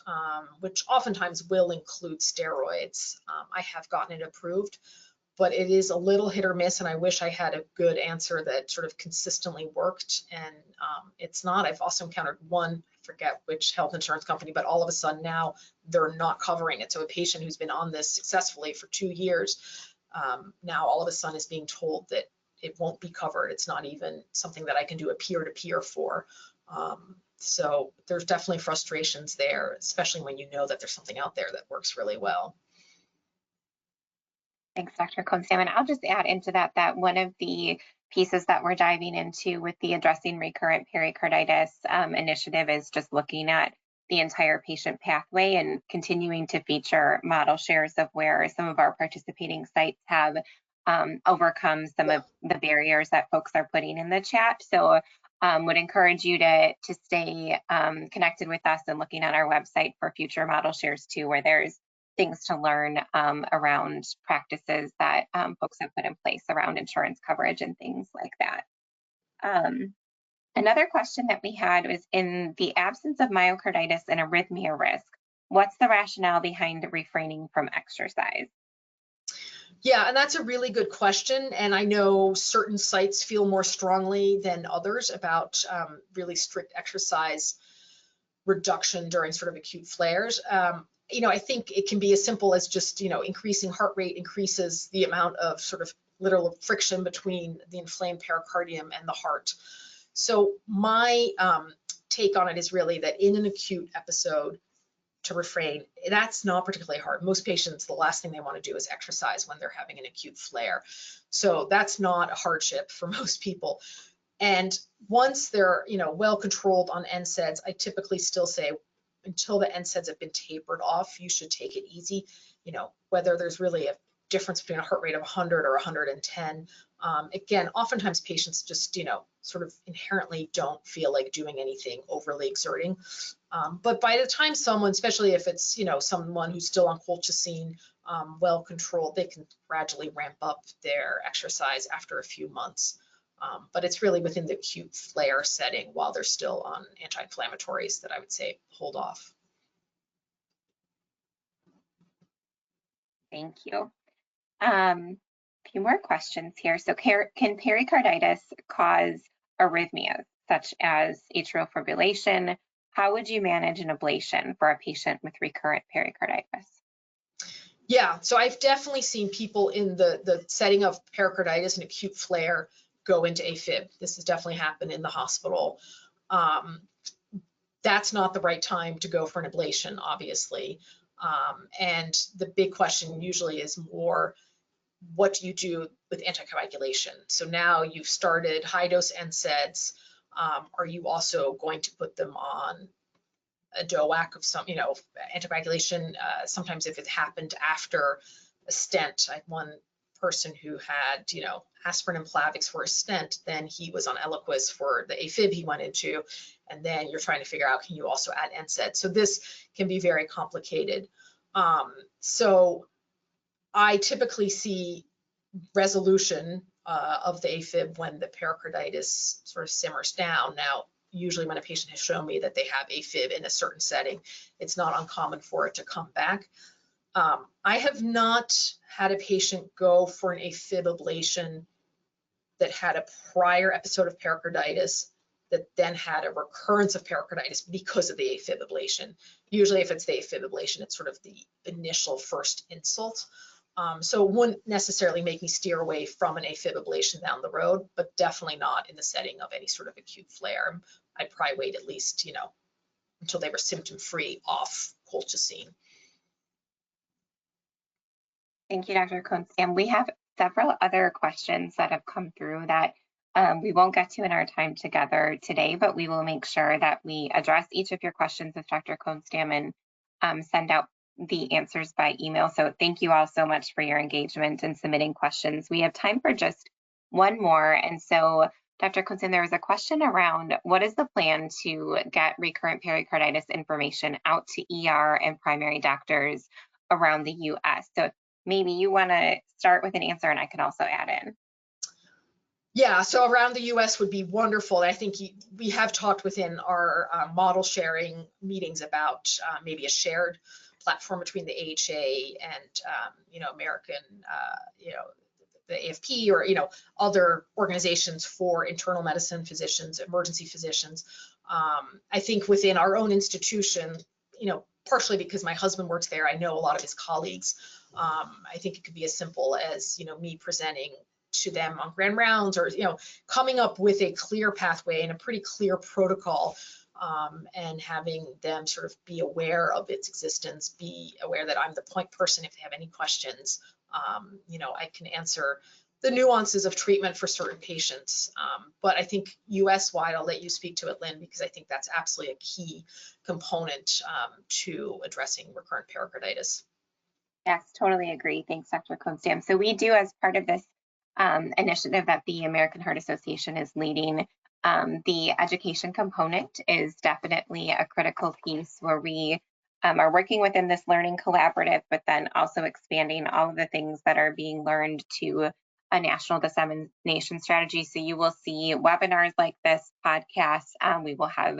which oftentimes will include steroids, I have gotten it approved. But it is a little hit or miss, and I wish I had a good answer that sort of consistently worked, and it's not. I've also encountered one, I forget which health insurance company, but all of a sudden now they're not covering it. So a patient who's been on this successfully for 2 years, now all of a sudden is being told that it won't be covered. It's not even something that I can do a peer-to-peer for. So there's definitely frustrations there, especially when you know that there's something out there that works really well. Thanks, Dr. Kohnstamm. And I'll just add into that one of the pieces that we're diving into with the Addressing Recurrent Pericarditis initiative is just looking at the entire patient pathway and continuing to feature model shares of where some of our participating sites have overcome some of the barriers that folks are putting in the chat. So would encourage you to stay connected with us and looking on our website for future model shares too, where there's things to learn around practices that folks have put in place around insurance coverage and things like that. Another question that we had was, in the absence of myocarditis and arrhythmia risk, what's the rationale behind refraining from exercise? Yeah, and that's a really good question. And I know certain sites feel more strongly than others about really strict exercise reduction during sort of acute flares. I think it can be as simple as just, increasing heart rate increases the amount of sort of literal friction between the inflamed pericardium and the heart. So my take on it is really that in an acute episode, to refrain, that's not particularly hard. Most patients, the last thing they want to do is exercise when they're having an acute flare. So that's not a hardship for most people. And once they're, well controlled on NSAIDs, I typically still say until the NSAIDs have been tapered off, you should take it easy. Whether there's really a difference between a heart rate of 100 or 110. Again, oftentimes patients just, sort of inherently don't feel like doing anything overly exerting. But by the time someone, especially if it's, someone who's still on colchicine, well controlled, they can gradually ramp up their exercise after a few months. But it's really within the acute flare setting while they're still on anti-inflammatories that I would say hold off. Thank you. A few more questions here. So can pericarditis cause arrhythmias such as atrial fibrillation? How would you manage an ablation for a patient with recurrent pericarditis? Yeah, so I've definitely seen people in the setting of pericarditis and acute flare go into AFib. This has definitely happened in the hospital. That's not the right time to go for an ablation, obviously. And the big question usually is more, what do you do with anticoagulation? So now you've started high dose NSAIDs. Are you also going to put them on a DOAC of some, anticoagulation? Sometimes if it happened after a stent, I had one person who had, aspirin and Plavix for a stent, then he was on Eliquis for the AFib he went into, and then you're trying to figure out, can you also add NSAID? So this can be very complicated. So I typically see resolution of the AFib when the pericarditis sort of simmers down. Now, usually when a patient has shown me that they have AFib in a certain setting, it's not uncommon for it to come back. I have not had a patient go for an AFib ablation that had a prior episode of pericarditis that then had a recurrence of pericarditis because of the AFib ablation. Usually if it's the AFib ablation, it's sort of the initial first insult. So it wouldn't necessarily make me steer away from an AFib ablation down the road, but definitely not in the setting of any sort of acute flare. I'd probably wait at least, until they were symptom-free off colchicine. Thank you, Dr. Kohnstamm. We have several other questions that have come through that we won't get to in our time together today, but we will make sure that we address each of your questions with Dr. Kohnstamm and send out the answers by email. So thank you all so much for your engagement and submitting questions. We have time for just one more. And so, Dr. Kohnstamm, there was a question around what is the plan to get recurrent pericarditis information out to ER and primary doctors around the US? So maybe you want to start with an answer and I can also add in. Yeah, so around the US would be wonderful. I think we have talked within our model sharing meetings about maybe a shared platform between the AHA and American, the AFP or other organizations for internal medicine physicians, emergency physicians. I think within our own institution, partially because my husband works there, I know a lot of his colleagues. I think it could be as simple as me presenting to them on grand rounds, or coming up with a clear pathway and a pretty clear protocol, and having them sort of be aware of its existence, be aware that I'm the point person if they have any questions. I can answer the nuances of treatment for certain patients. But I think US-wide, I'll let you speak to it, Lynn, because I think that's absolutely a key component to addressing recurrent pericarditis. Yes, totally agree. Thanks, Dr. Kohnstamm. So we do, as part of this initiative that the American Heart Association is leading, the education component is definitely a critical piece where we are working within this learning collaborative, but then also expanding all of the things that are being learned to a national dissemination strategy. So you will see webinars like this podcast. We will have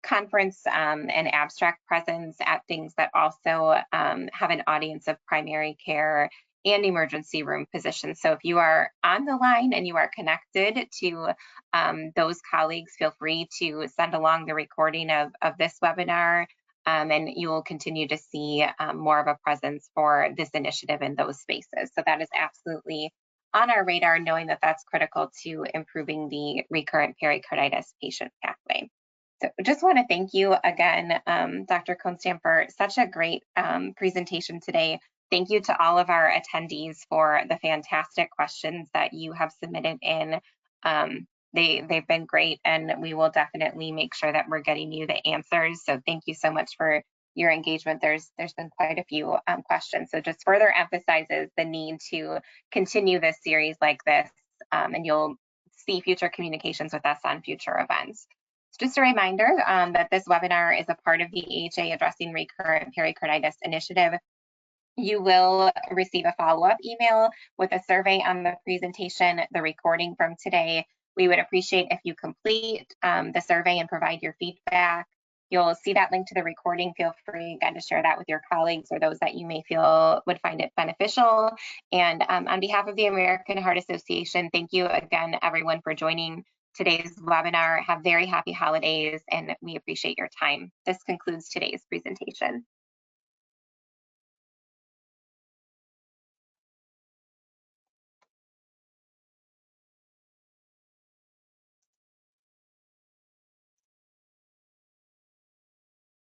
conference and abstract presence at things that also have an audience of primary care and emergency room physicians. So if you are on the line and you are connected to those colleagues, feel free to send along the recording of this webinar, and you will continue to see more of a presence for this initiative in those spaces. So that is absolutely on our radar, knowing that that's critical to improving the recurrent pericarditis patient pathway. So just want to thank you again, Dr. Kohnstamm, for such a great presentation today. Thank you to all of our attendees for the fantastic questions that you have submitted in. They've been great, and we will definitely make sure that we're getting you the answers. So thank you so much for your engagement. There's been quite a few questions. So just further emphasizes the need to continue this series like this, and you'll see future communications with us on future events. Just a reminder that this webinar is a part of the AHA Addressing Recurrent Pericarditis initiative. You will receive a follow-up email with a survey on the presentation, the recording from today. We would appreciate if you complete the survey and provide your feedback. You'll see that link to the recording. Feel free again to share that with your colleagues or those that you may feel would find it beneficial. And on behalf of the American Heart Association, thank you again, everyone, for joining today's webinar. Have very happy holidays, and we appreciate your time. This concludes today's presentation.